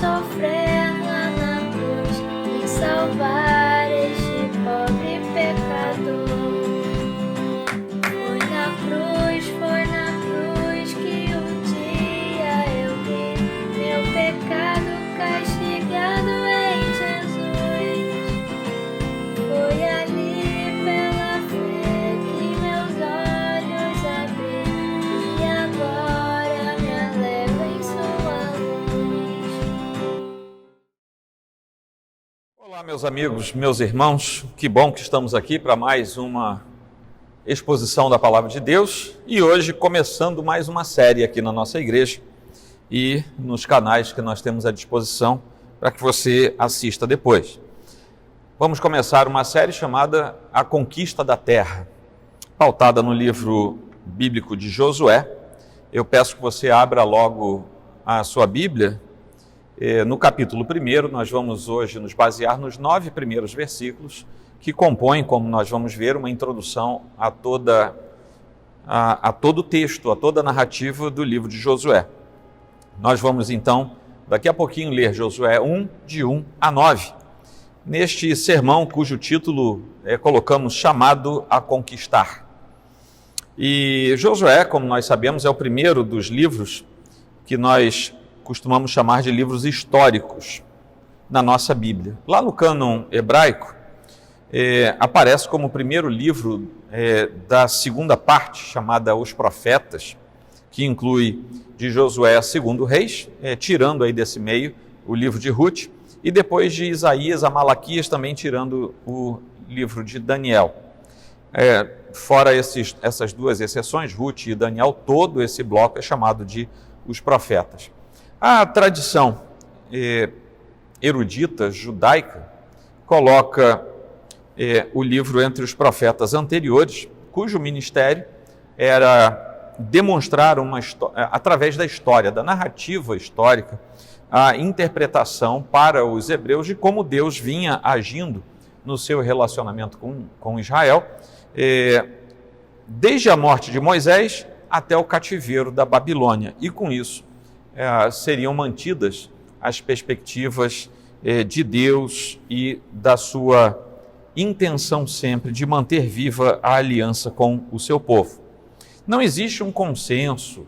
sofrer lá na cruz e salvar este pobre pecador. Foi na cruz que um dia eu vi meu pecado castigado em Jesus. Foi ali pela fé que meus olhos abri e agora me eleva em sua luz. Olá, meus amigos, meus irmãos, que bom que estamos aqui para mais uma exposição da Palavra de Deus e hoje começando mais uma série aqui na nossa igreja e nos canais que nós temos à disposição para que você assista depois. Vamos começar uma série chamada A Conquista da Terra, pautada no livro bíblico de Josué. Eu peço que você abra logo a sua Bíblia. No capítulo 1, nós vamos hoje nos basear nos 9 primeiros versículos que compõem, como nós vamos ver, uma introdução a todo o texto, a toda a narrativa do livro de Josué. Nós vamos então, daqui a pouquinho, ler Josué 1, de 1 a 9, neste sermão cujo título colocamos chamado a conquistar. E Josué, como nós sabemos, é o primeiro dos livros que nós costumamos chamar de livros históricos na nossa Bíblia. Lá no cânon hebraico, aparece como o primeiro livro da segunda parte, chamada Os Profetas, que inclui de Josué a 2 Reis, tirando aí desse meio o livro de Ruth, e depois de Isaías a Malaquias, também tirando o livro de Daniel. Fora essas duas exceções, Ruth e Daniel, todo esse bloco é chamado de Os Profetas. A tradição erudita judaica coloca o livro entre os profetas anteriores, cujo ministério era demonstrar através da história, da narrativa histórica, a interpretação para os hebreus de como Deus vinha agindo no seu relacionamento com Israel, desde a morte de Moisés até o cativeiro da Babilônia. E com isso seriam mantidas as perspectivas de Deus e da sua intenção sempre de manter viva a aliança com o seu povo. Não existe um consenso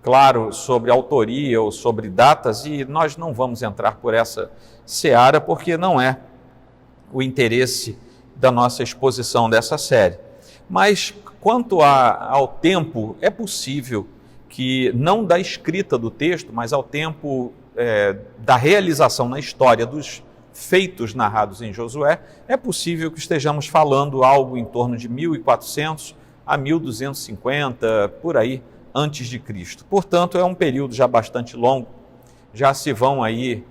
claro sobre autoria ou sobre datas e nós não vamos entrar por essa seara porque não é o interesse da nossa exposição dessa série. Mas quanto ao tempo, é possível que, não da escrita do texto, mas ao tempo da realização na história dos feitos narrados em Josué, é possível que estejamos falando algo em torno de 1400 a 1250, por aí, antes de Cristo. Portanto, é um período já bastante longo, já se vão aí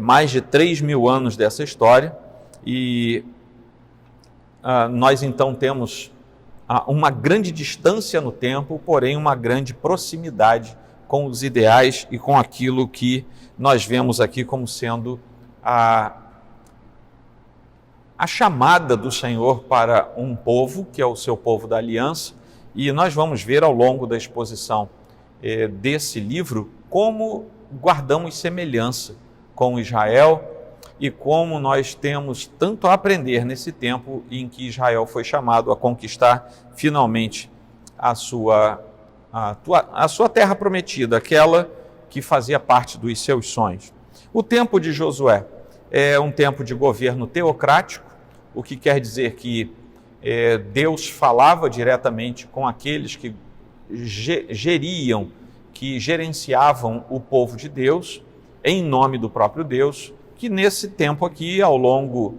mais de 3.000 anos dessa história e nós então temos uma grande distância no tempo, porém uma grande proximidade com os ideais e com aquilo que nós vemos aqui como sendo a chamada do Senhor para um povo, que é o seu povo da aliança, e nós vamos ver ao longo da exposição desse livro como guardamos semelhança com Israel e como nós temos tanto a aprender nesse tempo em que Israel foi chamado a conquistar finalmente a sua terra prometida, aquela que fazia parte dos seus sonhos. O tempo de Josué é um tempo de governo teocrático, o que quer dizer que Deus falava diretamente com aqueles que geriam, que gerenciavam o povo de Deus, em nome do próprio Deus, que nesse tempo aqui, ao longo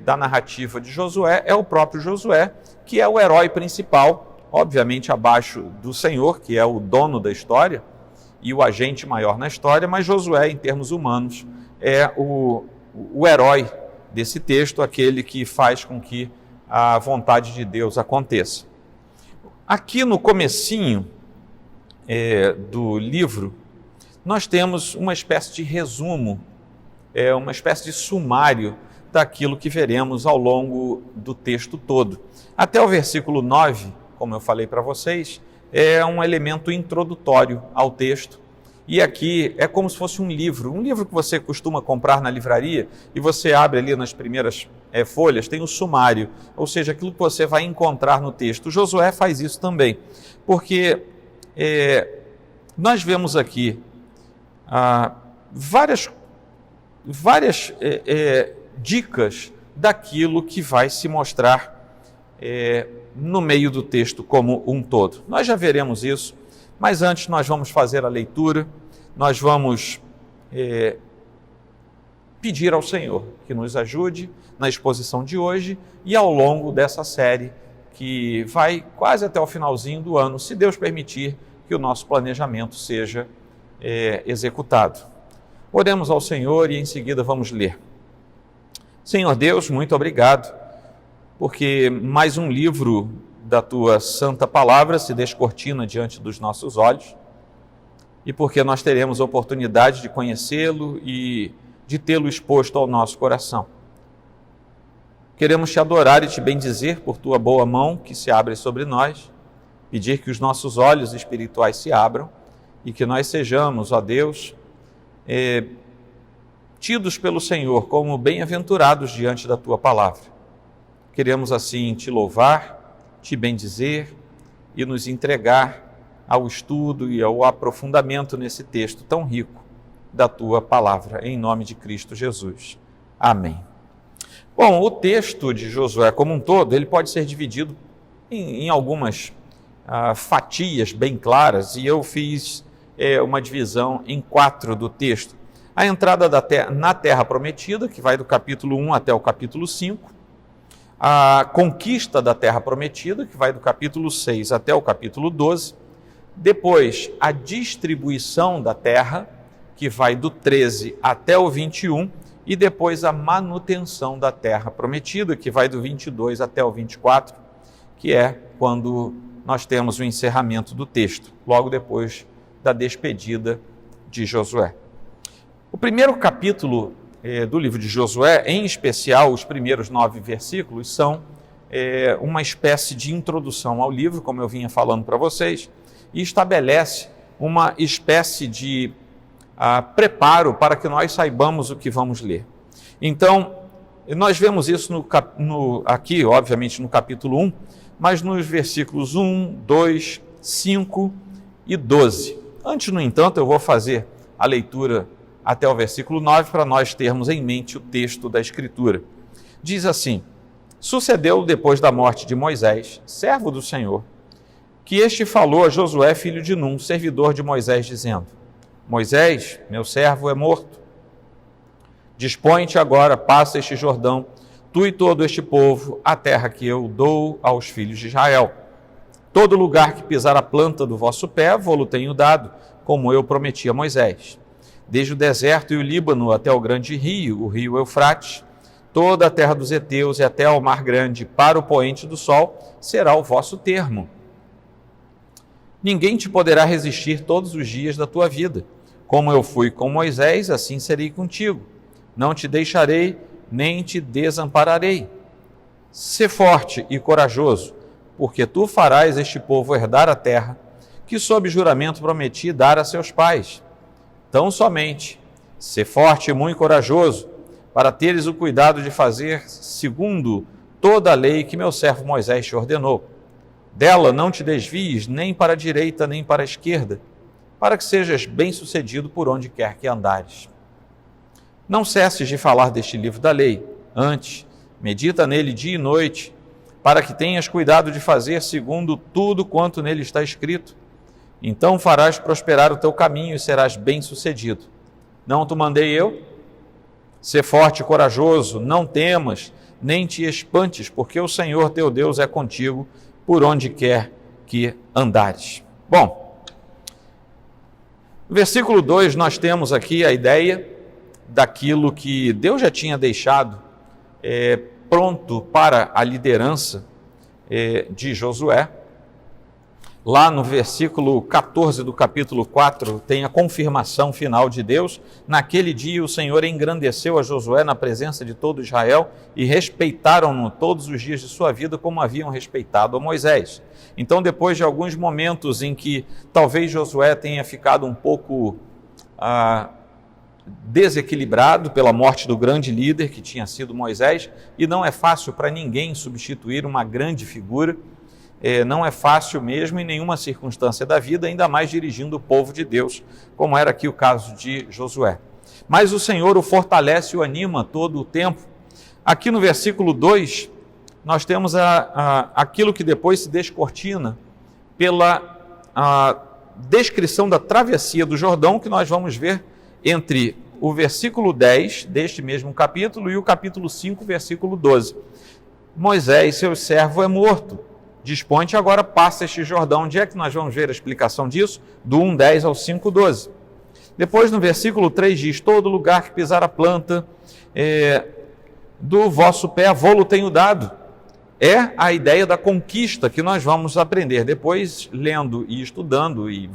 da narrativa de Josué, é o próprio Josué, que é o herói principal, obviamente abaixo do Senhor, que é o dono da história e o agente maior na história, mas Josué, em termos humanos, é o herói desse texto, aquele que faz com que a vontade de Deus aconteça. Aqui no comecinho do livro, nós temos uma espécie de resumo, uma espécie de sumário daquilo que veremos ao longo do texto todo. Até o versículo 9, como eu falei para vocês, é um elemento introdutório ao texto E aqui é como se fosse um livro que você costuma comprar na livraria e você abre ali nas primeiras folhas, tem o sumário, ou seja, aquilo que você vai encontrar no texto. Josué faz isso também, porque nós vemos aqui várias dicas daquilo que vai se mostrar no meio do texto como um todo. Nós já veremos isso, mas antes nós vamos fazer a leitura, nós vamos pedir ao Senhor que nos ajude na exposição de hoje e ao longo dessa série que vai quase até o finalzinho do ano, se Deus permitir que o nosso planejamento seja executado. Oremos ao Senhor e em seguida vamos ler. Senhor Deus, muito obrigado, porque mais um livro da Tua Santa Palavra se descortina diante dos nossos olhos e porque nós teremos a oportunidade de conhecê-lo e de tê-lo exposto ao nosso coração. Queremos Te adorar e Te bendizer por Tua boa mão que se abre sobre nós, pedir que os nossos olhos espirituais se abram e que nós sejamos, ó Deus, tidos pelo Senhor como bem-aventurados diante da Tua Palavra. Queremos assim Te louvar, Te bendizer e nos entregar ao estudo e ao aprofundamento nesse texto tão rico da Tua Palavra, em nome de Cristo Jesus. Amém. Bom, o texto de Josué como um todo, ele pode ser dividido em algumas fatias bem claras, e eu fiz uma divisão em 4 do texto. A entrada na Terra Prometida, que vai do capítulo 1 até o capítulo 5, a conquista da Terra Prometida, que vai do capítulo 6 até o capítulo 12, depois a distribuição da terra, que vai do 13 até o 21, e depois a manutenção da Terra Prometida, que vai do 22 até o 24, que é quando nós temos o encerramento do texto, logo depois da despedida de Josué. O primeiro capítulo do livro de Josué, em especial os primeiros 9 versículos, são uma espécie de introdução ao livro, como eu vinha falando para vocês, e estabelece uma espécie de preparo para que nós saibamos o que vamos ler. Então, nós vemos isso aqui, obviamente, no capítulo 1, mas nos versículos 1, 2, 5 e 12. Antes, no entanto, eu vou fazer a leitura até o versículo 9, para nós termos em mente o texto da Escritura. Diz assim: sucedeu depois da morte de Moisés, servo do Senhor, que este falou a Josué, filho de Num, servidor de Moisés, dizendo: Moisés, meu servo, é morto. Dispõe-te agora, passa este Jordão, tu e todo este povo, a terra que eu dou aos filhos de Israel. Todo lugar que pisar a planta do vosso pé, vou-lo tenho dado, como eu prometi a Moisés. Desde o deserto e o Líbano até o grande rio, o rio Eufrates, toda a terra dos heteus e até ao mar grande, para o poente do sol, será o vosso termo. Ninguém te poderá resistir todos os dias da tua vida. Como eu fui com Moisés, assim serei contigo. Não te deixarei, nem te desampararei. Sê forte e corajoso, porque tu farás este povo herdar a terra, que sob juramento prometi dar a seus pais. Tão somente, sê forte e muito corajoso, para teres o cuidado de fazer segundo toda a lei que meu servo Moisés te ordenou. Dela não te desvies nem para a direita nem para a esquerda, para que sejas bem-sucedido por onde quer que andares. Não cesses de falar deste livro da lei, antes, medita nele dia e noite, para que tenhas cuidado de fazer segundo tudo quanto nele está escrito. Então farás prosperar o teu caminho e serás bem-sucedido. Não te mandei eu? Sê forte e corajoso, não temas, nem te espantes, porque o Senhor teu Deus é contigo por onde quer que andares. Bom, no versículo 2 nós temos aqui a ideia daquilo que Deus já tinha deixado pronto para a liderança de Josué. Lá no versículo 14 do capítulo 4 tem a confirmação final de Deus. Naquele dia o Senhor engrandeceu a Josué na presença de todo Israel e respeitaram-no todos os dias de sua vida como haviam respeitado a Moisés. Então, depois de alguns momentos em que talvez Josué tenha ficado um pouco desequilibrado pela morte do grande líder que tinha sido Moisés, e não é fácil para ninguém substituir uma grande figura, não é fácil mesmo em nenhuma circunstância da vida, ainda mais dirigindo o povo de Deus, como era aqui o caso de Josué. Mas o Senhor o fortalece e o anima todo o tempo. Aqui no versículo 2, nós temos aquilo que depois se descortina pela descrição da travessia do Jordão, que nós vamos ver entre o versículo 10 deste mesmo capítulo e o capítulo 5, versículo 12. Moisés, seu servo, é morto. Dispõe-te agora, passa este Jordão. Onde é que nós vamos ver a explicação disso? Do 1:10 ao 5:12. Depois, no versículo 3 diz: todo lugar que pisar a planta do vosso pé, vô-lo tenho dado. É a ideia da conquista que nós vamos aprender depois, lendo e estudando e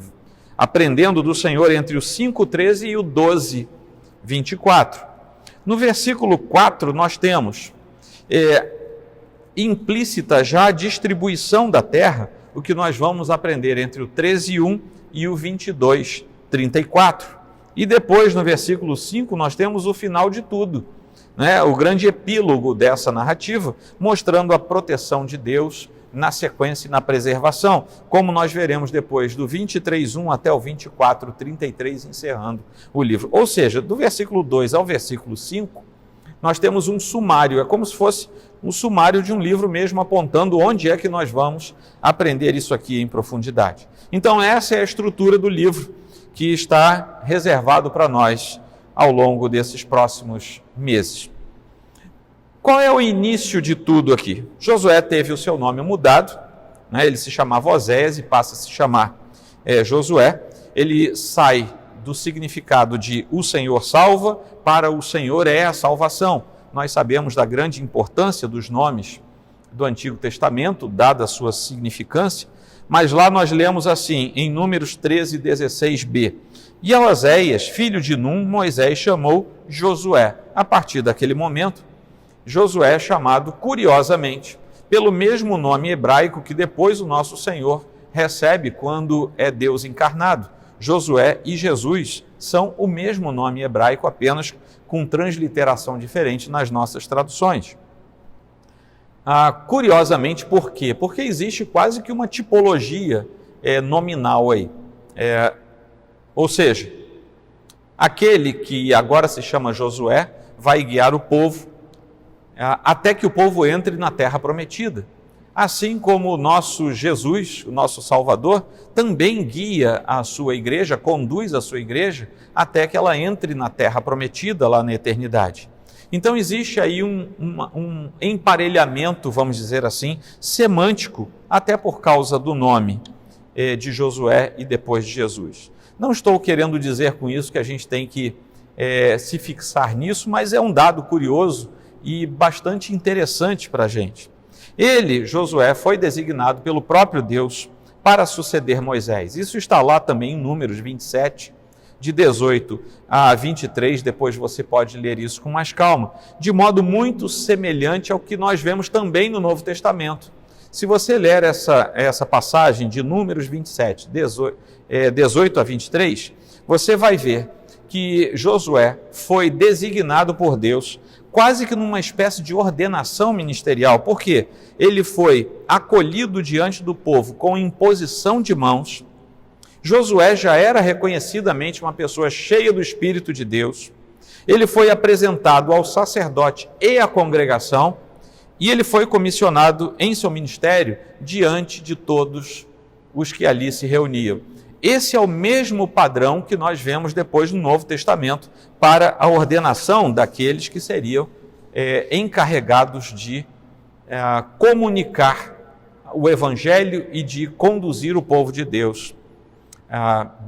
aprendendo do Senhor entre o 5:13 e o 12:24. No versículo 4 nós temos implícita já a distribuição da terra, o que nós vamos aprender entre o 13:1 e o 22:34. E depois, no versículo 5, nós temos o final de tudo, né? O grande epílogo dessa narrativa, mostrando a proteção de Deus na sequência e na preservação, como nós veremos depois do 23:1 até o 24:33, encerrando o livro. Ou seja, do versículo 2 ao versículo 5, nós temos um sumário, é como se fosse um sumário de um livro mesmo, apontando onde é que nós vamos aprender isso aqui em profundidade. Então essa é a estrutura do livro que está reservado para nós ao longo desses próximos meses. Qual é o início de tudo aqui? Josué teve o seu nome mudado, né? Ele se chamava Oséias e passa a se chamar Josué. Ele sai do significado de o Senhor salva para o Senhor é a salvação. Nós sabemos da grande importância dos nomes do Antigo Testamento, dada a sua significância, mas lá nós lemos assim, em Números 13:16b: e a Oséias, filho de Num, Moisés chamou Josué. A partir daquele momento, Josué é chamado, curiosamente, pelo mesmo nome hebraico que depois o nosso Senhor recebe quando é Deus encarnado. Josué e Jesus são o mesmo nome hebraico, apenas com transliteração diferente nas nossas traduções. Curiosamente, por quê? Porque existe quase que uma tipologia nominal aí. Ou seja, aquele que agora se chama Josué vai guiar o povo até que o povo entre na terra prometida. Assim como o nosso Jesus, o nosso Salvador, também guia a sua igreja, conduz a sua igreja até que ela entre na terra prometida lá na eternidade. Então existe aí um emparelhamento, vamos dizer assim, semântico, até por causa do nome de Josué e depois de Jesus. Não estou querendo dizer com isso que a gente tem que se fixar nisso, mas é um dado curioso e bastante interessante para a gente. Ele, Josué, foi designado pelo próprio Deus para suceder Moisés. Isso está lá também em Números 27, de 18 a 23, depois você pode ler isso com mais calma, de modo muito semelhante ao que nós vemos também no Novo Testamento. Se você ler essa passagem de Números 27, 18 a 23, você vai ver que Josué foi designado por Deus quase que numa espécie de ordenação ministerial, porque ele foi acolhido diante do povo com imposição de mãos. Josué já era reconhecidamente uma pessoa cheia do Espírito de Deus. Ele foi apresentado ao sacerdote e à congregação, e ele foi comissionado em seu ministério diante de todos os que ali se reuniam. Esse é o mesmo padrão que nós vemos depois no Novo Testamento para a ordenação daqueles que seriam encarregados de comunicar o Evangelho e de conduzir o povo de Deus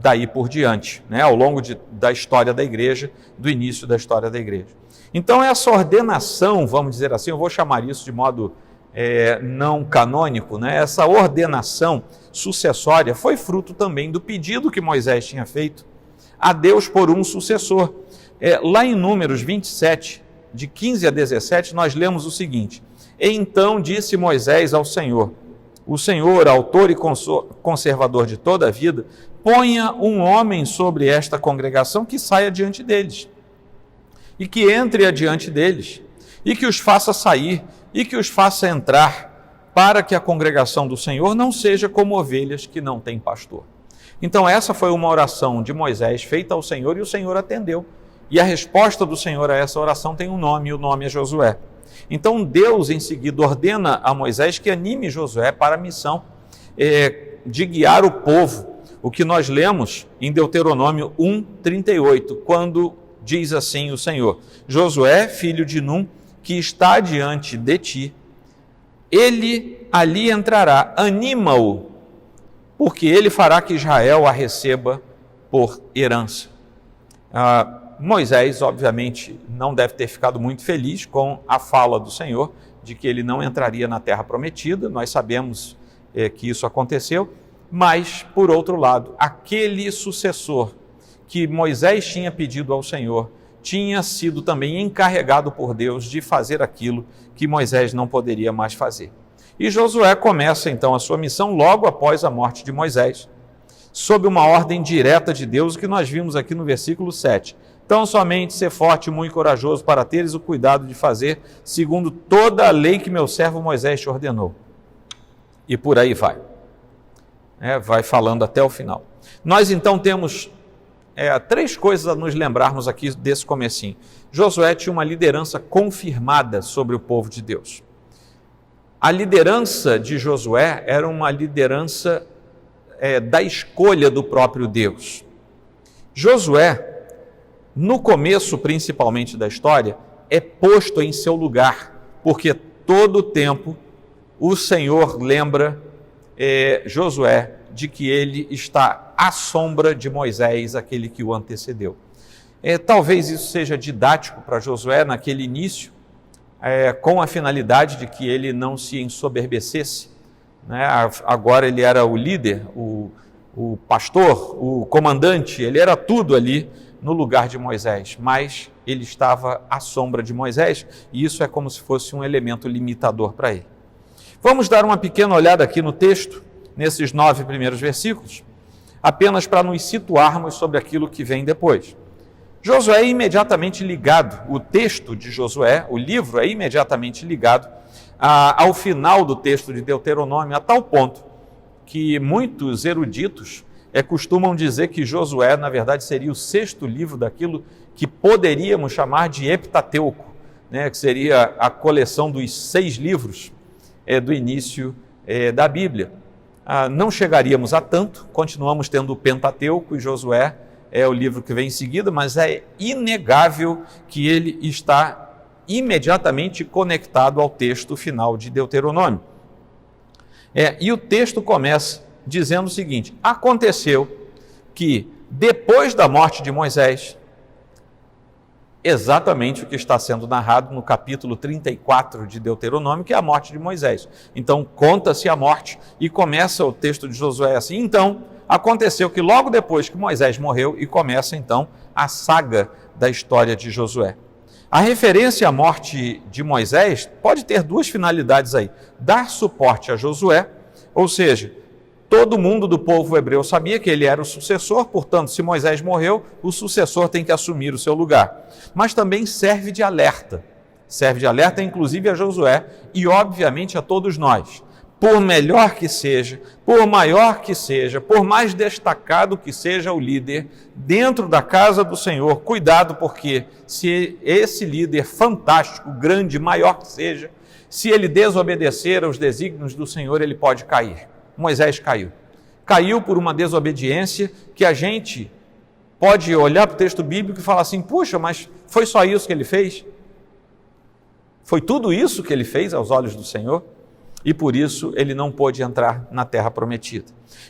daí por diante, né, ao longo da história da igreja, do início da história da igreja. Então essa ordenação, vamos dizer assim, eu vou chamar isso de modo não canônico, né, essa ordenação sucessória foi fruto também do pedido que Moisés tinha feito a Deus por um sucessor. Lá em Números 27, de 15 a 17, nós lemos o seguinte: então disse Moisés ao Senhor, o Senhor, autor e conservador de toda a vida, ponha um homem sobre esta congregação que saia diante deles, e que entre adiante deles, e que os faça sair, e que os faça entrar, para que a congregação do Senhor não seja como ovelhas que não têm pastor. Então essa foi uma oração de Moisés feita ao Senhor, e o Senhor atendeu. E a resposta do Senhor a essa oração tem um nome, e o nome é Josué. Então Deus em seguida ordena a Moisés que anime Josué para a missão de guiar o povo, o que nós lemos em Deuteronômio 1:38, quando diz assim o Senhor: Josué, filho de Num, que está diante de ti, ele ali entrará, anima-o, porque ele fará que Israel a receba por herança. Moisés, obviamente, não deve ter ficado muito feliz com a fala do Senhor, de que ele não entraria na terra prometida. Nós sabemos que isso aconteceu, mas, por outro lado, aquele sucessor que Moisés tinha pedido ao Senhor, tinha sido também encarregado por Deus de fazer aquilo que Moisés não poderia mais fazer. E Josué começa então a sua missão logo após a morte de Moisés, sob uma ordem direta de Deus, que nós vimos aqui no versículo 7. Então somente ser forte e muito corajoso para teres o cuidado de fazer segundo toda a lei que meu servo Moisés te ordenou. E por aí vai. Vai falando até o final. Nós então temos três coisas a nos lembrarmos aqui desse comecinho. Josué tinha uma liderança confirmada sobre o povo de Deus. A liderança de Josué era uma liderança da escolha do próprio Deus. Josué, no começo principalmente da história, é posto em seu lugar, porque todo o tempo o Senhor lembra Josué de que ele está à sombra de Moisés, aquele que o antecedeu. Talvez isso seja didático para Josué naquele início, com a finalidade de que ele não se ensoberbecesse. Agora ele era o líder, o pastor, o comandante, ele era tudo ali no lugar de Moisés, mas ele estava à sombra de Moisés, e isso é como se fosse um elemento limitador para ele. Vamos dar uma pequena olhada aqui no texto, nesses 9 primeiros versículos, apenas para nos situarmos sobre aquilo que vem depois. Josué é imediatamente ligado, o texto de Josué, o livro é imediatamente ligado ao final do texto de Deuteronômio, a tal ponto que muitos eruditos costumam dizer que Josué, na verdade, seria o 6º livro daquilo que poderíamos chamar de Heptateuco, que seria a coleção dos 6 livros do início da Bíblia. Não chegaríamos a tanto, continuamos tendo o Pentateuco, e Josué é o livro que vem em seguida, mas é inegável que ele está imediatamente conectado ao texto final de Deuteronômio. E o texto começa dizendo o seguinte: aconteceu que depois da morte de Moisés, exatamente o que está sendo narrado no capítulo 34 de Deuteronômio, que é a morte de Moisés. Então, conta-se a morte e começa o texto de Josué assim. Então, aconteceu que logo depois que Moisés morreu, e começa então a saga da história de Josué. A referência à morte de Moisés pode ter 2 finalidades aí: dar suporte a Josué, ou seja, todo mundo do povo hebreu sabia que ele era o sucessor, portanto, se Moisés morreu, o sucessor tem que assumir o seu lugar. Mas também serve de alerta inclusive a Josué e, obviamente, a todos nós. Por melhor que seja, por maior que seja, por mais destacado que seja o líder dentro da casa do Senhor, cuidado, porque se esse líder fantástico, grande, maior que seja, se ele desobedecer aos desígnios do Senhor, ele pode cair. Moisés caiu. Caiu por uma desobediência que a gente pode olhar para o texto bíblico e falar assim: puxa, mas foi só isso que ele fez? Foi tudo isso que ele fez aos olhos do Senhor? E por isso ele não pôde entrar na terra prometida.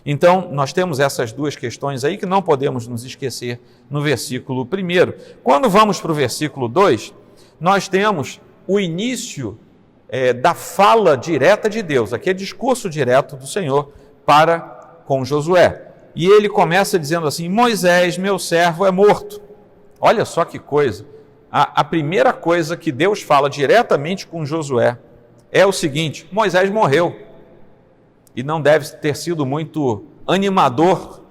Então, nós temos essas 2 questões aí que não podemos nos esquecer no versículo 1. Quando vamos para o versículo 2, nós temos o início da fala direta de Deus, aqui é discurso direto do Senhor para com Josué. E ele começa dizendo assim: Moisés, meu servo, é morto. Olha só que coisa. A primeira coisa que Deus fala diretamente com Josué é o seguinte: Moisés morreu. E não deve ter sido muito animador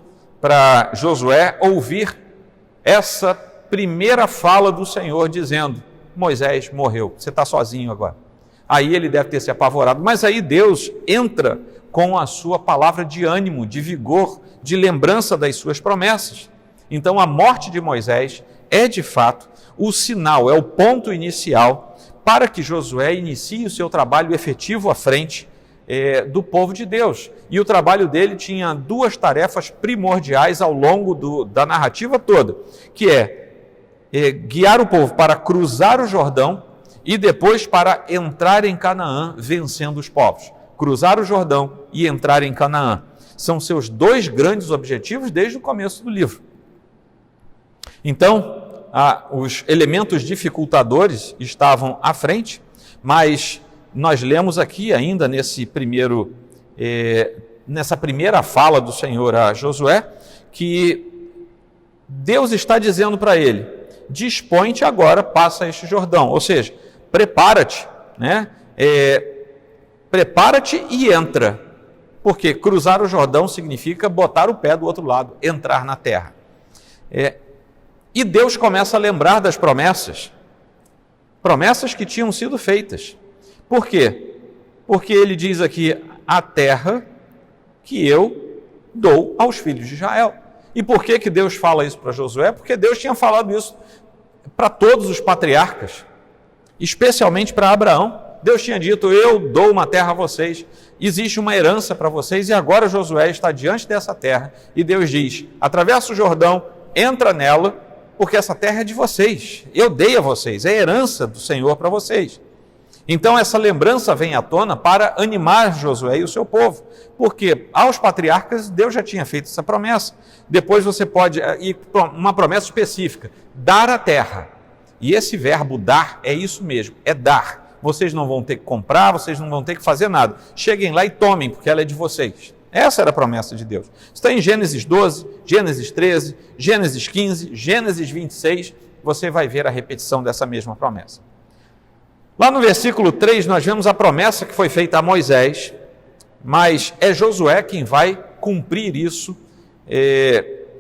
para Josué ouvir essa primeira fala do Senhor dizendo: Moisés morreu, você está sozinho agora. Aí ele deve ter se apavorado, mas aí Deus entra com a sua palavra de ânimo, de vigor, de lembrança das suas promessas. Então a morte de Moisés é de fato o sinal, é o ponto inicial para que Josué inicie o seu trabalho efetivo à frente do povo de Deus. E o trabalho dele tinha duas tarefas primordiais ao longo da narrativa toda, que é guiar o povo para cruzar o Jordão e depois para entrar em Canaã vencendo os povos. Cruzar o Jordão e entrar em Canaã. São seus dois grandes objetivos desde o começo do livro. Então, os elementos dificultadores estavam à frente, mas nós lemos aqui ainda nessa primeira fala do Senhor a Josué, que Deus está dizendo para ele: dispõe-te agora, passa este Jordão, ou seja, prepara-te, né? Prepara-te e entra, porque cruzar o Jordão significa botar o pé do outro lado, entrar na terra. E Deus começa a lembrar das promessas que tinham sido feitas. Por quê? Porque ele diz aqui: a terra que eu dou aos filhos de Israel. E por que Deus fala isso para Josué? Porque Deus tinha falado isso para todos os patriarcas, especialmente para Abraão. Deus tinha dito: eu dou uma terra a vocês, existe uma herança para vocês, e agora Josué está diante dessa terra, e Deus diz: atravessa o Jordão, entra nela, porque essa terra é de vocês, eu dei a vocês, é herança do Senhor para vocês. Então essa lembrança vem à tona para animar Josué e o seu povo, porque aos patriarcas Deus já tinha feito essa promessa. Depois você pode ir para uma promessa específica: dar a terra. E esse verbo dar é isso mesmo, é dar. Vocês não vão ter que comprar, vocês não vão ter que fazer nada. Cheguem lá e tomem, porque ela é de vocês. Essa era a promessa de Deus. Está em Gênesis 12, Gênesis 13, Gênesis 15, Gênesis 26, você vai ver a repetição dessa mesma promessa. Lá no versículo 3 nós vemos a promessa que foi feita a Moisés, mas é Josué quem vai cumprir isso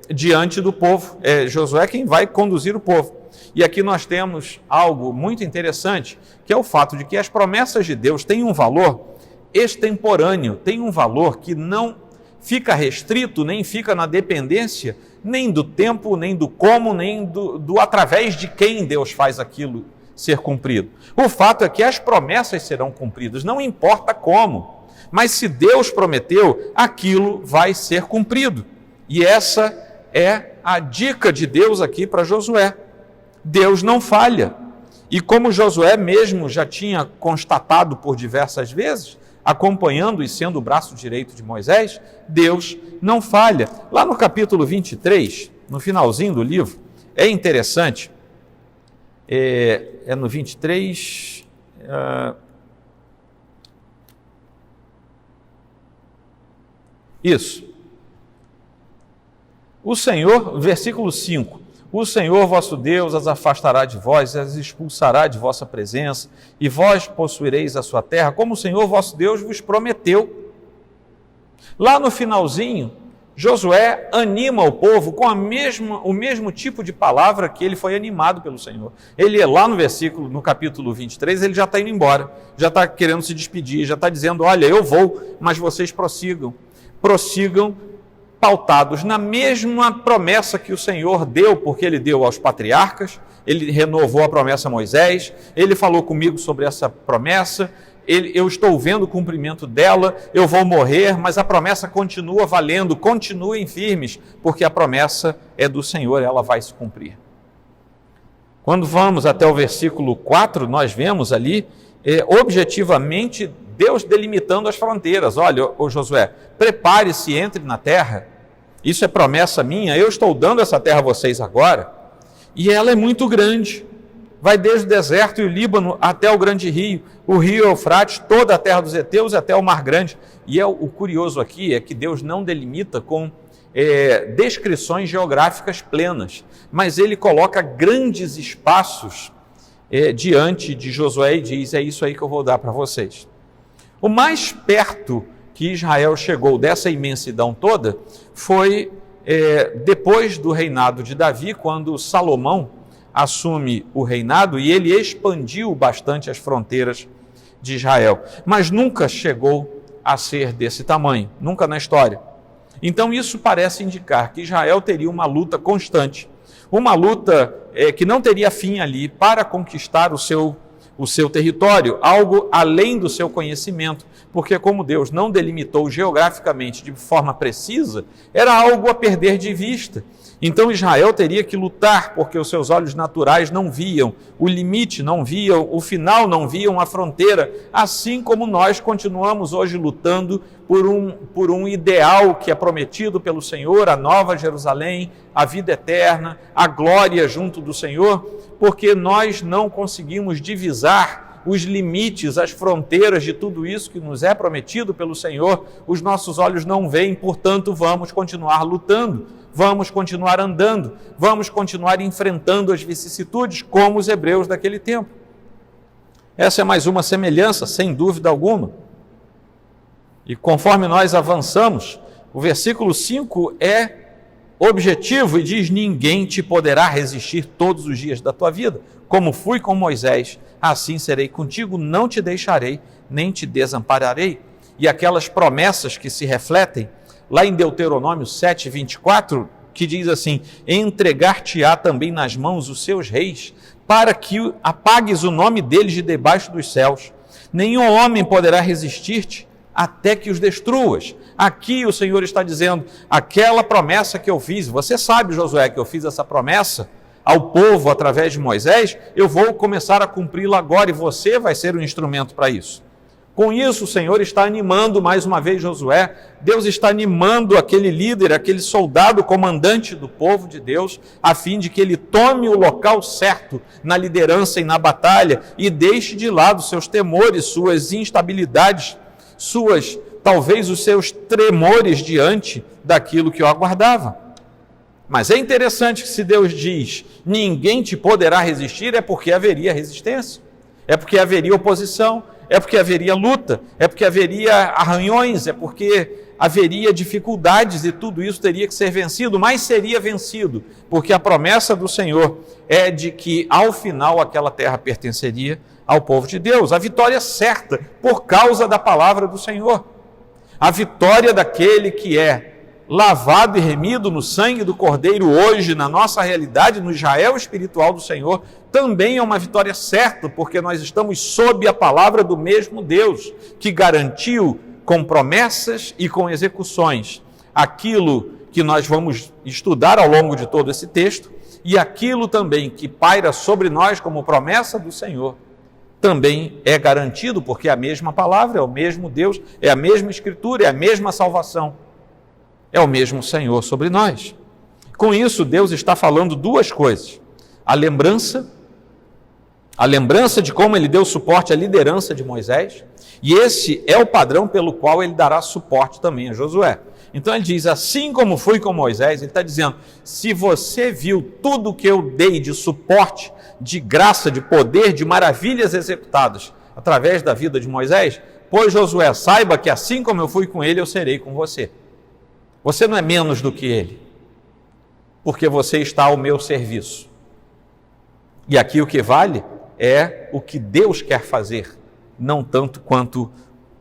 diante do povo. É Josué quem vai conduzir o povo. E aqui nós temos algo muito interessante, que é o fato de que as promessas de Deus têm um valor extemporâneo, tem um valor que não fica restrito, nem fica na dependência, nem do tempo, nem do como, nem do através de quem Deus faz aquilo ser cumprido. O fato é que as promessas serão cumpridas, não importa como, mas se Deus prometeu, aquilo vai ser cumprido. E essa é a dica de Deus aqui para Josué. Deus não falha. E como Josué mesmo já tinha constatado por diversas vezes, acompanhando e sendo o braço direito de Moisés, Deus não falha. Lá no capítulo 23, no finalzinho do livro, é interessante, no 23, isso. O Senhor, versículo 5, o Senhor vosso Deus as afastará de vós, as expulsará de vossa presença, e vós possuireis a sua terra, como o Senhor vosso Deus vos prometeu. Lá no finalzinho, Josué anima o povo com o mesmo tipo de palavra que ele foi animado pelo Senhor. Ele lá no capítulo 23, ele já está indo embora, já está querendo se despedir, já está dizendo: olha, eu vou, mas vocês prossigam pautados na mesma promessa que o Senhor deu, porque ele deu aos patriarcas, ele renovou a promessa a Moisés, ele falou comigo sobre essa promessa, eu estou vendo o cumprimento dela, eu vou morrer, mas a promessa continua valendo, continuem firmes, porque a promessa é do Senhor, ela vai se cumprir. Quando vamos até o versículo 4, nós vemos ali, objetivamente, Deus delimitando as fronteiras. Olha, ô Josué, prepare-se, entre na terra, isso é promessa minha, eu estou dando essa terra a vocês agora, e ela é muito grande, vai desde o deserto e o Líbano até o grande rio, o rio Eufrates, toda a terra dos heteus e até o mar grande. E o curioso aqui é que Deus não delimita com descrições geográficas plenas, mas ele coloca grandes espaços diante de Josué e diz: é isso aí que eu vou dar para vocês. O mais perto que Israel chegou dessa imensidão toda foi depois do reinado de Davi, quando Salomão assume o reinado e ele expandiu bastante as fronteiras de Israel, mas nunca chegou a ser desse tamanho, nunca na história. Então isso parece indicar que Israel teria uma luta constante, uma luta que não teria fim ali para conquistar o seu território, algo além do seu conhecimento, porque como Deus não delimitou geograficamente de forma precisa, era algo a perder de vista. Então Israel teria que lutar, porque os seus olhos naturais não viam o limite, não viam o final, não viam a fronteira, assim como nós continuamos hoje lutando por um ideal que é prometido pelo Senhor, a nova Jerusalém, a vida eterna, a glória junto do Senhor, porque nós não conseguimos divisar os limites, as fronteiras de tudo isso que nos é prometido pelo Senhor, os nossos olhos não veem, portanto vamos continuar lutando, vamos continuar andando, vamos continuar enfrentando as vicissitudes como os hebreus daquele tempo. Essa é mais uma semelhança, sem dúvida alguma. E conforme nós avançamos, o versículo 5 é objetivo e diz: ninguém te poderá resistir todos os dias da tua vida. Como fui com Moisés, assim serei contigo, não te deixarei, nem te desampararei. E aquelas promessas que se refletem lá em Deuteronômio 7, 24, que diz assim: entregar-te-á também nas mãos os seus reis, para que apagues o nome deles de debaixo dos céus. Nenhum homem poderá resistir-te até que os destruas. Aqui o Senhor está dizendo, aquela promessa que eu fiz, você sabe, Josué, que eu fiz essa promessa ao povo através de Moisés, eu vou começar a cumpri-la agora e você vai ser um instrumento para isso. Com isso, o Senhor está animando mais uma vez Josué, Deus está animando aquele líder, aquele soldado comandante do povo de Deus, a fim de que ele tome o local certo na liderança e na batalha e deixe de lado seus temores, suas instabilidades, talvez os seus tremores diante daquilo que o aguardava. Mas é interessante que se Deus diz, ninguém te poderá resistir, é porque haveria resistência, é porque haveria oposição, é porque haveria luta, é porque haveria arranhões, é porque haveria dificuldades e tudo isso teria que ser vencido, mas seria vencido, porque a promessa do Senhor é de que ao final aquela terra pertenceria ao povo de Deus, a vitória certa por causa da palavra do Senhor, a vitória daquele que é lavado e remido no sangue do Cordeiro hoje, na nossa realidade, no Israel espiritual do Senhor, também é uma vitória certa, porque nós estamos sob a palavra do mesmo Deus, que garantiu com promessas e com execuções aquilo que nós vamos estudar ao longo de todo esse texto, e aquilo também que paira sobre nós como promessa do Senhor, também é garantido, porque é a mesma palavra, é o mesmo Deus, é a mesma Escritura, é a mesma salvação, é o mesmo Senhor sobre nós. Com isso, Deus está falando duas coisas: a lembrança de como ele deu suporte à liderança de Moisés, e esse é o padrão pelo qual ele dará suporte também a Josué. Então ele diz, assim como fui com Moisés, ele está dizendo, se você viu tudo que eu dei de suporte, de graça, de poder, de maravilhas executadas através da vida de Moisés, pois Josué, saiba que assim como eu fui com ele, eu serei com você. Você não é menos do que ele, porque você está ao meu serviço. E aqui o que vale é o que Deus quer fazer, não tanto quanto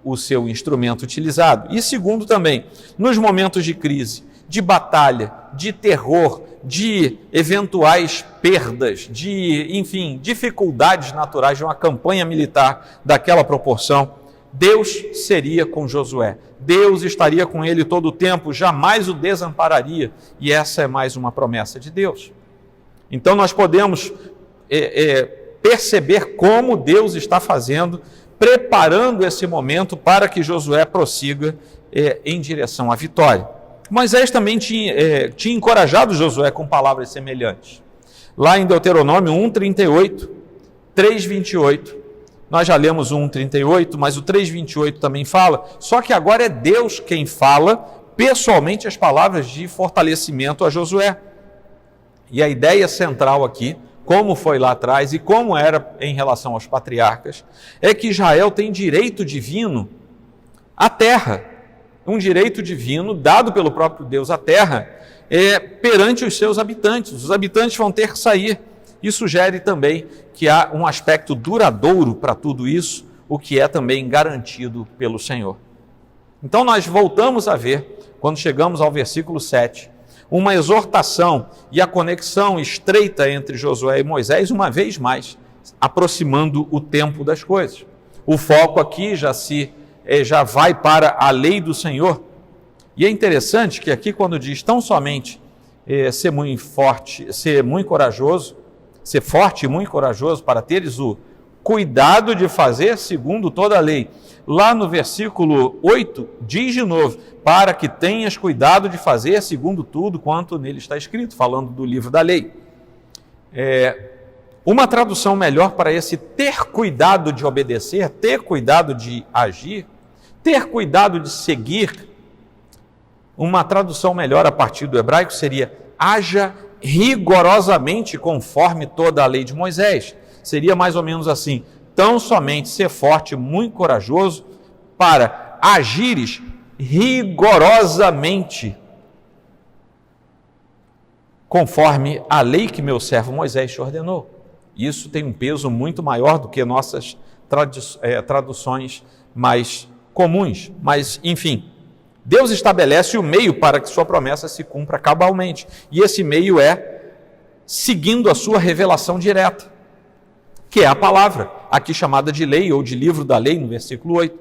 o seu instrumento utilizado. E segundo também, nos momentos de crise, de batalha, de terror, de eventuais perdas, de, enfim, dificuldades naturais de uma campanha militar daquela proporção, Deus seria com Josué. Deus estaria com ele todo o tempo, jamais o desampararia. E essa é mais uma promessa de Deus. Então nós podemos perceber como Deus está fazendo, preparando esse momento para que Josué prossiga em direção à vitória. Moisés também tinha encorajado Josué com palavras semelhantes. Lá em Deuteronômio 1:38, 3:28, nós já lemos o 1:38, mas o 3:28 também fala, só que agora é Deus quem fala pessoalmente as palavras de fortalecimento a Josué. E a ideia central aqui, como foi lá atrás e como era em relação aos patriarcas, é que Israel tem direito divino à terra, um direito divino dado pelo próprio Deus à terra, perante os seus habitantes. Os habitantes vão ter que sair. E sugere também que há um aspecto duradouro para tudo isso, o que é também garantido pelo Senhor. Então nós voltamos a ver, quando chegamos ao versículo 7, uma exortação e a conexão estreita entre Josué e Moisés, uma vez mais, aproximando o tempo das coisas. O foco aqui já vai para a lei do Senhor. E é interessante que aqui, quando diz tão somente ser muito forte, ser muito corajoso, ser forte e muito corajoso para teres o cuidado de fazer segundo toda a lei. Lá no versículo 8, diz de novo, para que tenhas cuidado de fazer segundo tudo quanto nele está escrito, falando do livro da lei. Uma tradução melhor para esse ter cuidado de obedecer, ter cuidado de agir, ter cuidado de seguir, uma tradução melhor a partir do hebraico seria haja rigorosamente conforme toda a lei de Moisés. Seria mais ou menos assim, tão somente ser forte, muito corajoso, para agires rigorosamente conforme a lei que meu servo Moisés te ordenou. Isso tem um peso muito maior do que nossas traduções mais comuns. Mas, enfim, Deus estabelece o meio para que sua promessa se cumpra cabalmente. E esse meio é seguindo a sua revelação direta, que é a palavra, aqui chamada de lei ou de livro da lei, no versículo 8,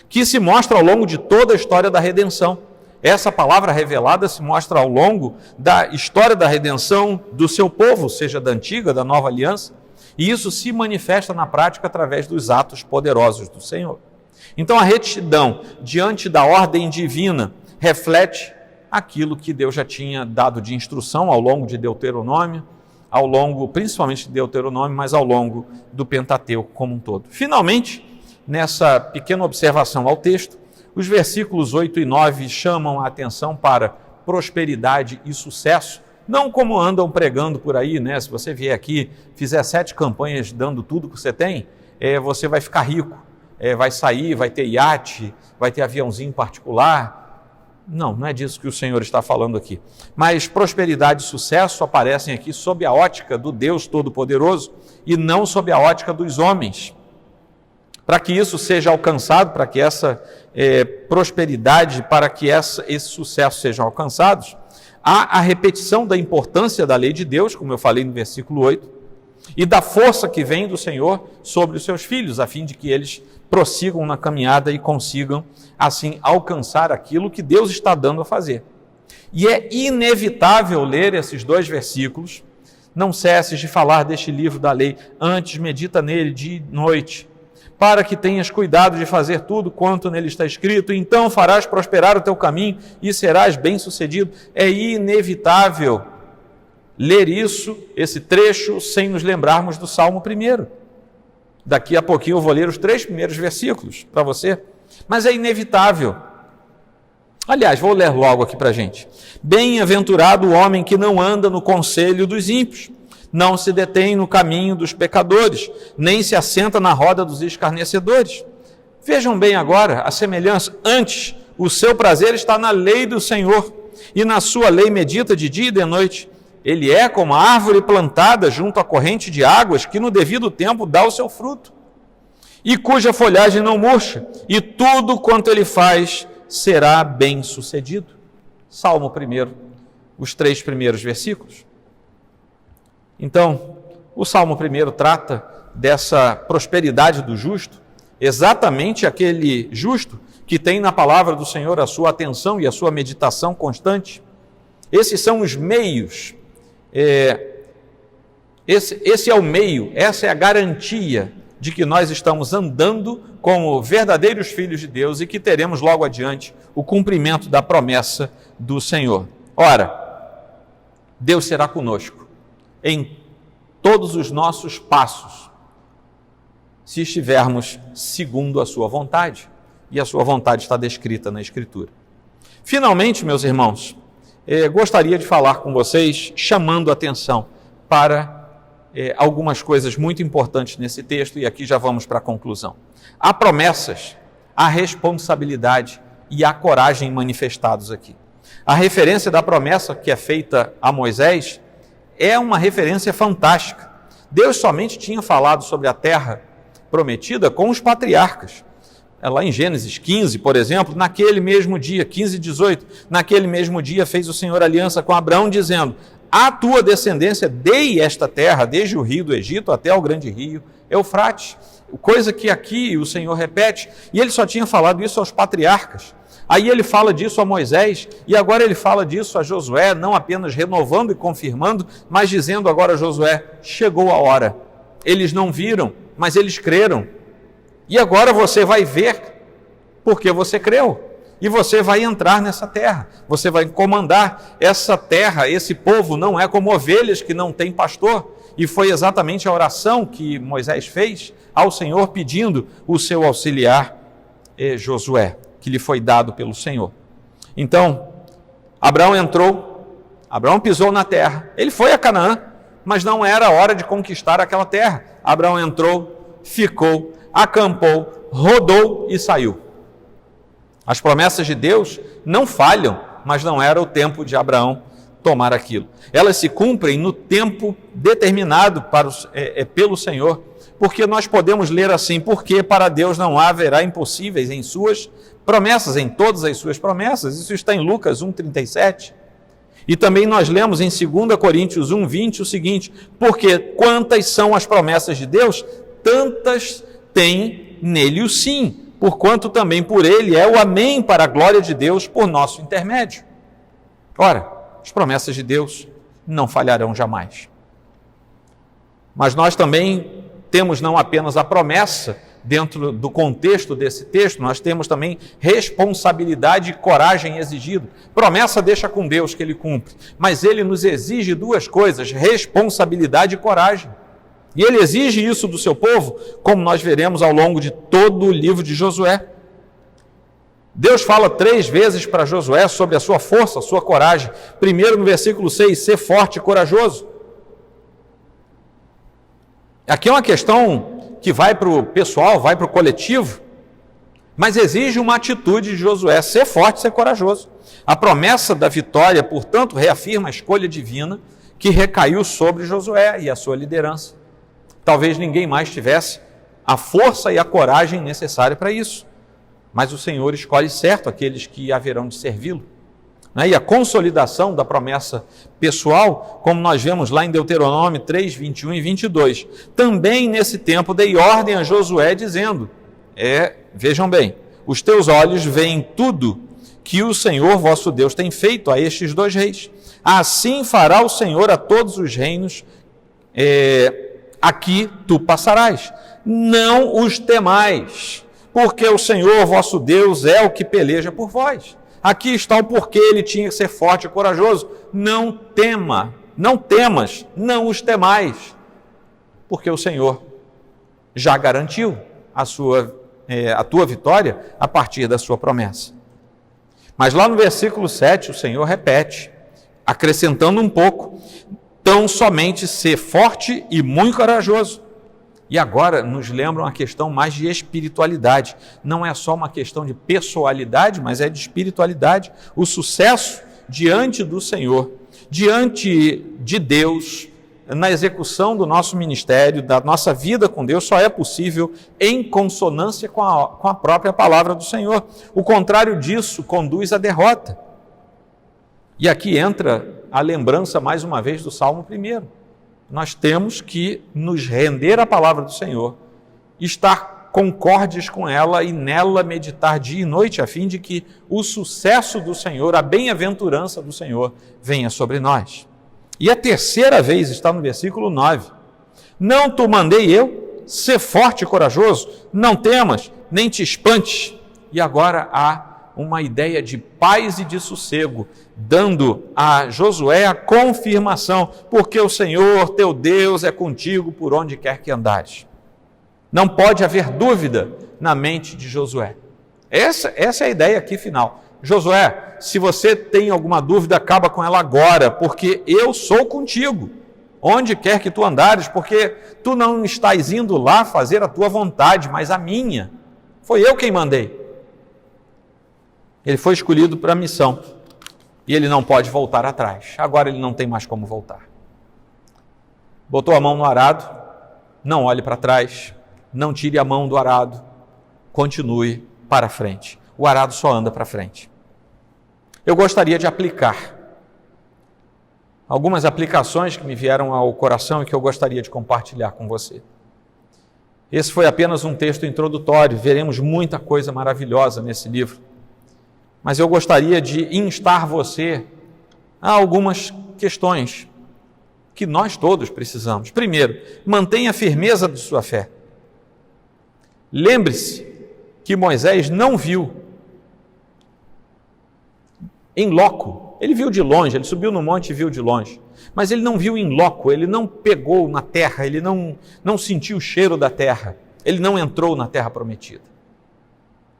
que se mostra ao longo de toda a história da redenção. Essa palavra revelada se mostra ao longo da história da redenção do seu povo, seja da antiga, da nova aliança, e isso se manifesta na prática através dos atos poderosos do Senhor. Então a retidão diante da ordem divina reflete aquilo que Deus já tinha dado de instrução ao longo de Deuteronômio, ao longo, principalmente de Deuteronômio, mas ao longo do Pentateuco como um todo. Finalmente, nessa pequena observação ao texto, os versículos 8 e 9 chamam a atenção para prosperidade e sucesso, não como andam pregando por aí, né? Se você vier aqui, fizer 7 campanhas dando tudo que você tem, você vai ficar rico, vai sair, vai ter iate, vai ter aviãozinho particular. Não é disso que o Senhor está falando aqui. Mas prosperidade e sucesso aparecem aqui sob a ótica do Deus Todo-Poderoso e não sob a ótica dos homens. Para que isso seja alcançado, para que essa prosperidade, para que esse sucesso sejam alcançados, há a repetição da importância da lei de Deus, como eu falei no versículo 8, e da força que vem do Senhor sobre os seus filhos, a fim de que eles prossigam na caminhada e consigam, assim, alcançar aquilo que Deus está dando a fazer. E é inevitável ler esses 2 versículos, não cesses de falar deste livro da lei, antes medita nele dia e noite, para que tenhas cuidado de fazer tudo quanto nele está escrito, então farás prosperar o teu caminho e serás bem-sucedido. É inevitável ler esse trecho, sem nos lembrarmos do Salmo 1. Daqui a pouquinho eu vou ler os 3 primeiros versículos para você, mas é inevitável. Aliás, vou ler logo aqui para a gente. Bem-aventurado o homem que não anda no conselho dos ímpios, não se detém no caminho dos pecadores, nem se assenta na roda dos escarnecedores. Vejam bem agora a semelhança. Antes, o seu prazer está na lei do Senhor, e na sua lei medita de dia e de noite. Ele é como a árvore plantada junto à corrente de águas, que no devido tempo dá o seu fruto, e cuja folhagem não murcha, e tudo quanto ele faz será bem sucedido. Salmo 1, os 3 primeiros versículos. Então, o Salmo 1 trata dessa prosperidade do justo, exatamente aquele justo que tem na palavra do Senhor a sua atenção e a sua meditação constante. Esses são os meios, esse é o meio, essa é a garantia de que nós estamos andando como verdadeiros filhos de Deus e que teremos logo adiante o cumprimento da promessa do Senhor. Ora, Deus será conosco em todos os nossos passos, se estivermos segundo a sua vontade, e a sua vontade está descrita na Escritura. Finalmente, meus irmãos, gostaria de falar com vocês, chamando a atenção para algumas coisas muito importantes nesse texto, e aqui já vamos para a conclusão. Há promessas, há responsabilidade e há coragem manifestados aqui. A referência da promessa que é feita a Moisés é uma referência fantástica. Deus somente tinha falado sobre a terra prometida com os patriarcas. Lá em Gênesis 15, por exemplo, naquele mesmo dia, 15:18, naquele mesmo dia fez o Senhor aliança com Abraão, dizendo: à tua descendência dei esta terra, desde o rio do Egito até o grande rio Eufrates. Coisa que aqui o Senhor repete, e ele só tinha falado isso aos patriarcas. Aí ele fala disso a Moisés, e agora ele fala disso a Josué, não apenas renovando e confirmando, mas dizendo agora a Josué: chegou a hora. Eles não viram, mas eles creram. E agora você vai ver porque você creu. E você vai entrar nessa terra, você vai comandar essa terra. Esse povo não é como ovelhas que não têm pastor. E foi exatamente a oração que Moisés fez ao Senhor, pedindo o seu auxiliar Josué, que lhe foi dado pelo Senhor. Então, Abraão entrou, Abraão pisou na terra, ele foi a Canaã, mas não era a hora de conquistar aquela terra. Abraão entrou, ficou, acampou, rodou e saiu. As promessas de Deus não falham, mas não era o tempo de Abraão tomar aquilo. Elas se cumprem no tempo determinado pelo Senhor, porque nós podemos ler assim: porque para Deus não haverá impossíveis em suas promessas, em todas as suas promessas. Isso está em Lucas 1:37. E também nós lemos em 2 Coríntios 1:20 o seguinte: porque quantas são as promessas de Deus, tantas tem nele o sim, porquanto também por ele é o amém para a glória de Deus por nosso intermédio. Ora, as promessas de Deus não falharão jamais. Mas nós também temos não apenas a promessa dentro do contexto desse texto, nós temos também responsabilidade e coragem exigida. Promessa deixa com Deus que ele cumpre, mas ele nos exige duas coisas: responsabilidade e coragem. E ele exige isso do seu povo, como nós veremos ao longo de todo o livro de Josué. Deus fala 3 vezes para Josué sobre a sua força, a sua coragem. Primeiro, no versículo 6, ser forte e corajoso. Aqui é uma questão que vai para o pessoal, vai para o coletivo, mas exige uma atitude de Josué: ser forte e ser corajoso. A promessa da vitória, portanto, reafirma a escolha divina que recaiu sobre Josué e a sua liderança. Talvez ninguém mais tivesse a força e a coragem necessária para isso, mas o Senhor escolhe certo aqueles que haverão de servi-lo. E a consolidação da promessa pessoal, como nós vemos lá em Deuteronômio 3, 21 e 22. Também nesse tempo dei ordem a Josué dizendo, vejam bem, os teus olhos veem tudo que o Senhor vosso Deus tem feito a estes 2 reis. Assim fará o Senhor a todos os reinos aqui tu passarás. Não os temais, porque o Senhor vosso Deus é o que peleja por vós. Aqui está o porquê ele tinha que ser forte e corajoso. Não temas, não os temais, porque o Senhor já garantiu a tua vitória a partir da sua promessa. Mas lá no versículo 7 o Senhor repete, acrescentando um pouco: tão somente ser forte e muito corajoso. E agora nos lembra uma questão mais de espiritualidade. Não é só uma questão de pessoalidade, mas é de espiritualidade. O sucesso diante do Senhor, diante de Deus, na execução do nosso ministério, da nossa vida com Deus, só é possível em consonância com a própria palavra do Senhor. O contrário disso conduz à derrota. E aqui entra a lembrança, mais uma vez, do Salmo 1. Nós temos que nos render à palavra do Senhor, estar concordes com ela e nela meditar dia e noite, a fim de que o sucesso do Senhor, a bem-aventurança do Senhor, venha sobre nós. E a terceira vez está no versículo 9. Não te mandei eu, ser forte e corajoso, não temas, nem te espantes. E agora há uma ideia de paz e de sossego, dando a Josué a confirmação, porque o Senhor teu Deus é contigo por onde quer que andares. Não pode haver dúvida na mente de Josué. Essa é a ideia aqui final. Josué, se você tem alguma dúvida, acaba com ela agora, porque eu sou contigo, onde quer que tu andares, porque tu não estás indo lá fazer a tua vontade, mas a minha. Foi eu quem mandei. Ele foi escolhido para a missão. e ele não pode voltar atrás. Agora ele não tem mais como voltar. Botou a mão no arado, não olhe para trás, não tire a mão do arado, continue para frente. O arado só anda para frente. Eu gostaria de aplicar algumas aplicações que me vieram ao coração e que eu gostaria de compartilhar com você. Esse foi apenas um texto introdutório, veremos muita coisa maravilhosa nesse livro. Mas eu gostaria de instar você a algumas questões que nós todos precisamos. Primeiro, mantenha a firmeza de sua fé. Lembre-se que Moisés não viu em loco. Ele viu de longe, ele subiu no monte e viu de longe. Mas ele não viu em loco, ele não pegou na terra, ele não sentiu o cheiro da terra. Ele não entrou na terra prometida.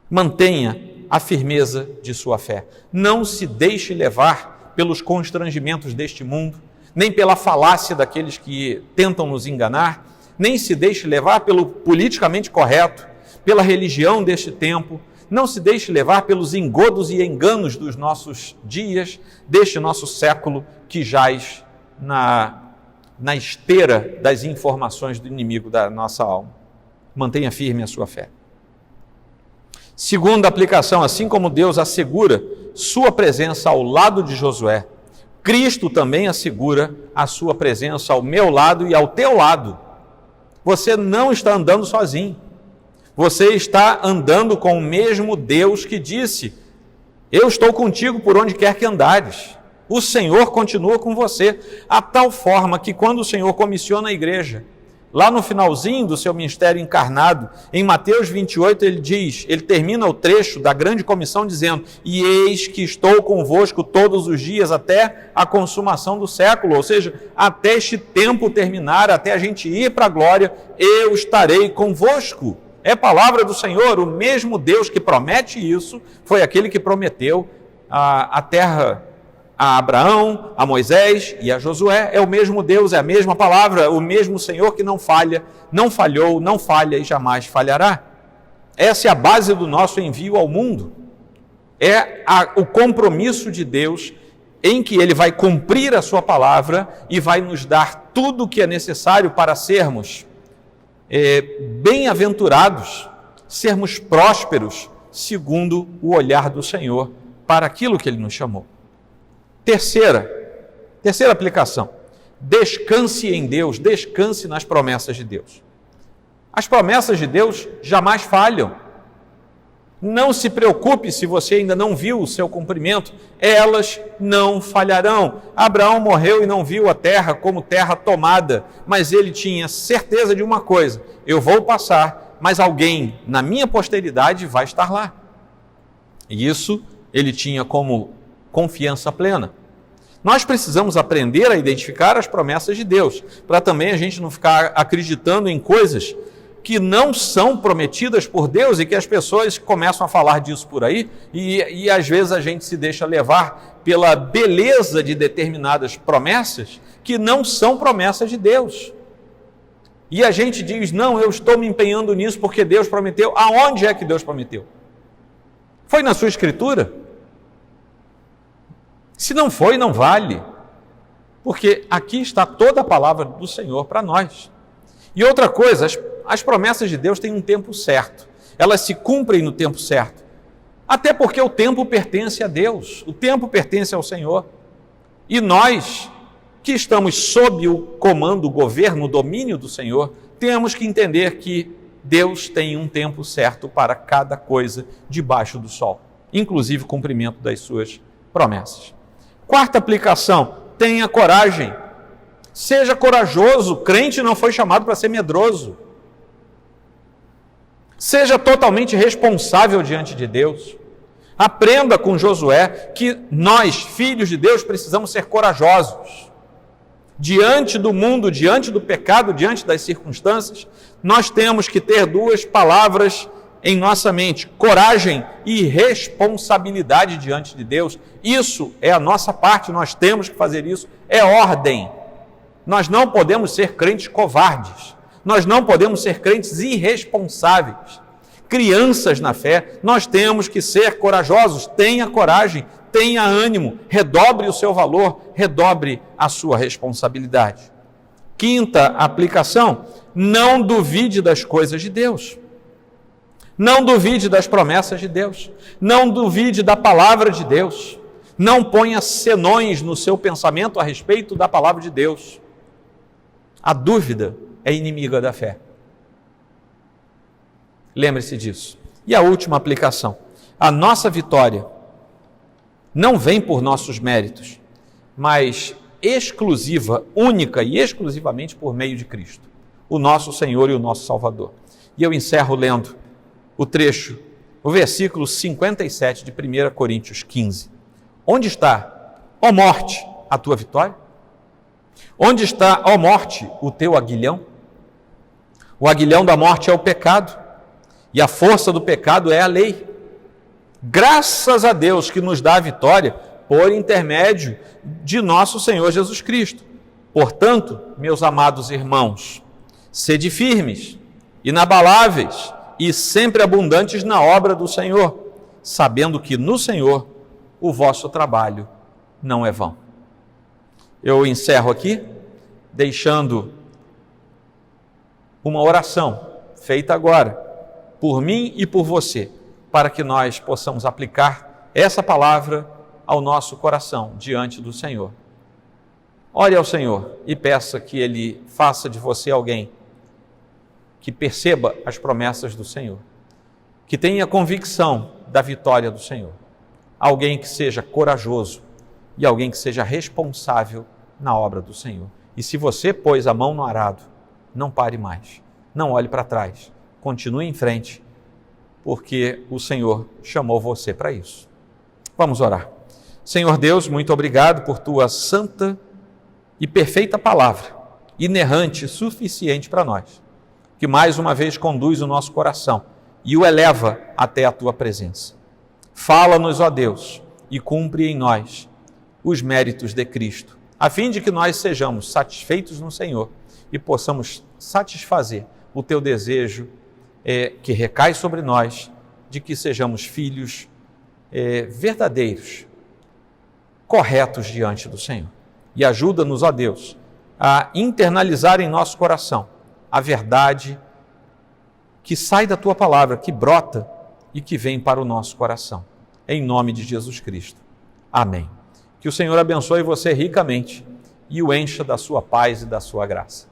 Mantenha a firmeza de sua fé. Não se deixe levar pelos constrangimentos deste mundo, nem pela falácia daqueles que tentam nos enganar, nem se deixe levar pelo politicamente correto, pela religião deste tempo. Não se deixe levar pelos engodos e enganos dos nossos dias, deste nosso século que jaz na esteira das informações do inimigo da nossa alma. Mantenha firme a sua fé. Segunda aplicação, assim como Deus assegura sua presença ao lado de Josué, Cristo também assegura a sua presença ao meu lado e ao teu lado. Você não está andando sozinho. Você está andando com o mesmo Deus que disse: eu estou contigo por onde quer que andares. O Senhor continua com você, a tal forma que quando o Senhor comissiona a igreja, lá no finalzinho do seu ministério encarnado, em Mateus 28, ele termina o trecho da grande comissão dizendo: e eis que estou convosco todos os dias até a consumação do século, ou seja, até este tempo terminar, até a gente ir para a glória, eu estarei convosco. É palavra do Senhor. O mesmo Deus que promete isso foi aquele que prometeu a terra a Abraão, a Moisés e a Josué. É o mesmo Deus, é a mesma palavra, o mesmo Senhor que não falha, não falhou, não falha e jamais falhará. Essa é a base do nosso envio ao mundo. É o compromisso de Deus em que Ele vai cumprir a sua palavra e vai nos dar tudo o que é necessário para sermos bem-aventurados, sermos prósperos, segundo o olhar do Senhor para aquilo que Ele nos chamou. Terceira aplicação, descanse em Deus, descanse nas promessas de Deus. As promessas de Deus jamais falham. Não se preocupe se você ainda não viu o seu cumprimento, elas não falharão. Abraão morreu e não viu a terra como terra tomada, mas ele tinha certeza de uma coisa: eu vou passar, mas alguém na minha posteridade vai estar lá. E isso ele tinha como confiança plena. Nós precisamos aprender a identificar as promessas de Deus, para também a gente não ficar acreditando em coisas que não são prometidas por Deus e que as pessoas começam a falar disso por aí e às vezes a gente se deixa levar pela beleza de determinadas promessas que não são promessas de Deus. E a gente diz: não, eu estou me empenhando nisso porque Deus prometeu. Aonde é que Deus prometeu? Foi na sua Escritura? Se não foi, não vale, porque aqui está toda a palavra do Senhor para nós. E outra coisa, as promessas de Deus têm um tempo certo, elas se cumprem no tempo certo, até porque o tempo pertence a Deus, o tempo pertence ao Senhor. E nós, que estamos sob o comando, o governo, o domínio do Senhor, temos que entender que Deus tem um tempo certo para cada coisa debaixo do sol, inclusive o cumprimento das suas promessas. Quarta aplicação, tenha coragem. Seja corajoso, crente não foi chamado para ser medroso. Seja totalmente responsável diante de Deus. Aprenda com Josué que nós, filhos de Deus, precisamos ser corajosos. Diante do mundo, diante do pecado, diante das circunstâncias, nós temos que ter duas palavras em nossa mente: coragem e responsabilidade diante de Deus. Isso é a nossa parte, nós temos que fazer isso, é ordem. Nós não podemos ser crentes covardes, nós não podemos ser crentes irresponsáveis. Crianças na fé, nós temos que ser corajosos. Tenha coragem, tenha ânimo, redobre o seu valor, redobre a sua responsabilidade. Quinta aplicação, não duvide das coisas de Deus. Não duvide das promessas de Deus. Não duvide da palavra de Deus. Não ponha senões no seu pensamento a respeito da palavra de Deus. A dúvida é inimiga da fé. Lembre-se disso. E a última aplicação. A nossa vitória não vem por nossos méritos, mas exclusiva, única e exclusivamente por meio de Cristo, o nosso Senhor e o nosso Salvador. E eu encerro lendo o trecho, o versículo 57 de 1 Coríntios 15. Onde está, ó morte, a tua vitória? Onde está, ó morte, o teu aguilhão? O aguilhão da morte é o pecado, e a força do pecado é a lei. Graças a Deus que nos dá a vitória por intermédio de nosso Senhor Jesus Cristo. Portanto, meus amados irmãos, sede firmes, inabaláveis e sempre abundantes na obra do Senhor, sabendo que no Senhor o vosso trabalho não é vão. Eu encerro aqui, deixando uma oração feita agora, por mim e por você, para que nós possamos aplicar essa palavra ao nosso coração diante do Senhor. Ore ao Senhor e peça que Ele faça de você alguém que perceba as promessas do Senhor, que tenha convicção da vitória do Senhor, alguém que seja corajoso e alguém que seja responsável na obra do Senhor. E se você pôs a mão no arado, não pare mais, não olhe para trás, continue em frente, porque o Senhor chamou você para isso. Vamos orar. Senhor Deus, muito obrigado por Tua santa e perfeita palavra, inerrante e suficiente para nós, que mais uma vez conduz o nosso coração e o eleva até a Tua presença. Fala-nos, ó Deus, e cumpre em nós os méritos de Cristo, a fim de que nós sejamos satisfeitos no Senhor e possamos satisfazer o Teu desejo que recai sobre nós, de que sejamos filhos verdadeiros, corretos diante do Senhor. E ajuda-nos, ó Deus, a internalizar em nosso coração a verdade que sai da Tua palavra, que brota e que vem para o nosso coração. Em nome de Jesus Cristo. Amém. Que o Senhor abençoe você ricamente e o encha da sua paz e da sua graça.